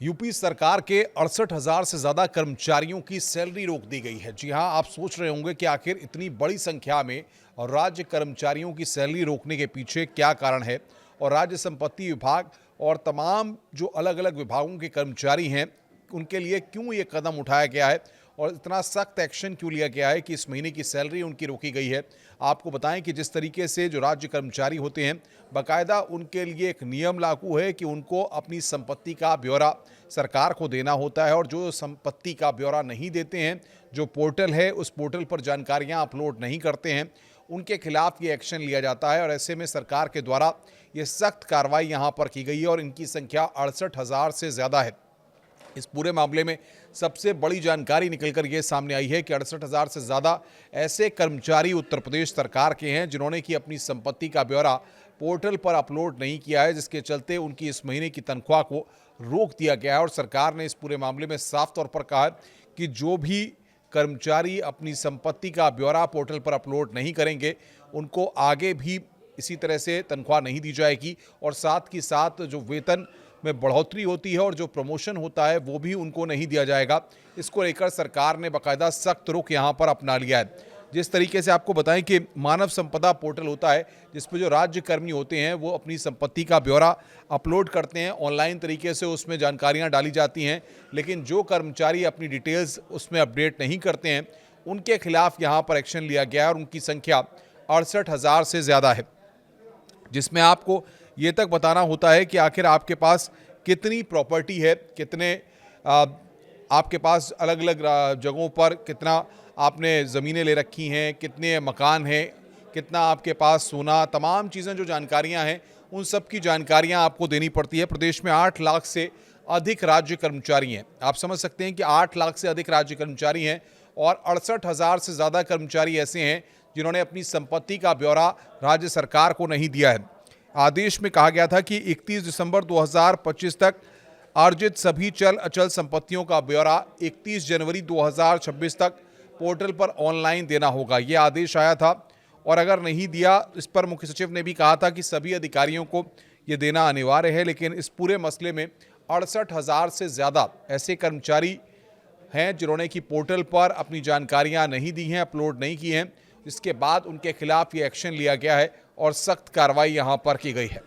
UP सरकार के 68,000 से ज़्यादा कर्मचारियों की सैलरी रोक दी गई है। जी हां, आप सोच रहे होंगे कि आखिर इतनी बड़ी संख्या में और राज्य कर्मचारियों की सैलरी रोकने के पीछे क्या कारण है और राज्य संपत्ति विभाग और तमाम जो अलग-अलग विभागों के कर्मचारी हैं, उनके लिए क्यों ये कदम उठाया गया है और इतना सख्त एक्शन क्यों लिया गया है कि इस महीने की सैलरी उनकी रोकी गई है। आपको बताएं कि जिस तरीके से जो राज्य कर्मचारी होते हैं, बाकायदा उनके लिए एक नियम लागू है कि उनको अपनी संपत्ति का ब्यौरा सरकार को देना होता है और जो संपत्ति का ब्यौरा नहीं देते हैं, जो पोर्टल है उस पोर्टल पर जानकारियां अपलोड नहीं करते हैं, उनके खिलाफ ये एक्शन लिया जाता है। और ऐसे में सरकार के द्वारा ये सख्त कार्रवाई यहाँ पर की गई है और इनकी संख्या 68,000 से ज़्यादा है। इस पूरे मामले में सबसे बड़ी जानकारी निकलकर ये सामने आई है कि 68,000 से ज़्यादा ऐसे कर्मचारी उत्तर प्रदेश सरकार के हैं जिन्होंने कि अपनी संपत्ति का ब्यौरा पोर्टल पर अपलोड नहीं किया है, जिसके चलते उनकी इस महीने की तनख्वाह को रोक दिया गया है। और सरकार ने इस पूरे मामले में साफ तौर पर कहा कि जो भी कर्मचारी अपनी संपत्ति का ब्यौरा पोर्टल पर अपलोड नहीं करेंगे, उनको आगे भी इसी तरह से तनख्वाह नहीं दी जाएगी और साथ ही साथ जो वेतन में बढ़ोतरी होती है और जो प्रमोशन होता है वो भी उनको नहीं दिया जाएगा। इसको लेकर सरकार ने बाकायदा सख्त रुख यहाँ पर अपना लिया है। जिस तरीके से आपको बताएं कि मानव संपदा पोर्टल होता है जिस पर जो राज्य कर्मी होते हैं वो अपनी संपत्ति का ब्यौरा अपलोड करते हैं, ऑनलाइन तरीके से उसमें जानकारियाँ डाली जाती हैं, लेकिन जो कर्मचारी अपनी डिटेल्स उसमें अपडेट नहीं करते हैं उनके खिलाफ यहाँ पर एक्शन लिया गया है और उनकी संख्या 68,000 से ज़्यादा है, जिसमें आपको ये तक बताना होता है कि आखिर आपके पास कितनी प्रॉपर्टी है, कितने आपके पास अलग अलग जगहों पर कितना आपने ज़मीनें ले रखी हैं, कितने मकान हैं, कितना आपके पास सोना, तमाम चीज़ें जो जानकारियां हैं उन सब की जानकारियां आपको देनी पड़ती है। प्रदेश में 8 लाख से अधिक राज्य कर्मचारी हैं। आप समझ सकते हैं कि 8 लाख से अधिक राज्य कर्मचारी हैं और 68,000 से ज़्यादा कर्मचारी ऐसे हैं जिन्होंने अपनी संपत्ति का ब्यौरा राज्य सरकार को नहीं दिया है। आदेश में कहा गया था कि 31 दिसंबर 2025 तक अर्जित सभी चल अचल संपत्तियों का ब्यौरा 31 जनवरी 2026 तक पोर्टल पर ऑनलाइन देना होगा। ये आदेश आया था और अगर नहीं दिया, इस पर मुख्य सचिव ने भी कहा था कि सभी अधिकारियों को ये देना अनिवार्य है। लेकिन इस पूरे मसले में 68,000 से ज़्यादा ऐसे कर्मचारी हैं जिन्होंने कि पोर्टल पर अपनी जानकारियां नहीं दी हैं, अपलोड नहीं की हैं, जिसके बाद उनके खिलाफ ये एक्शन लिया गया है और सख्त कार्रवाई यहां पर की गई है।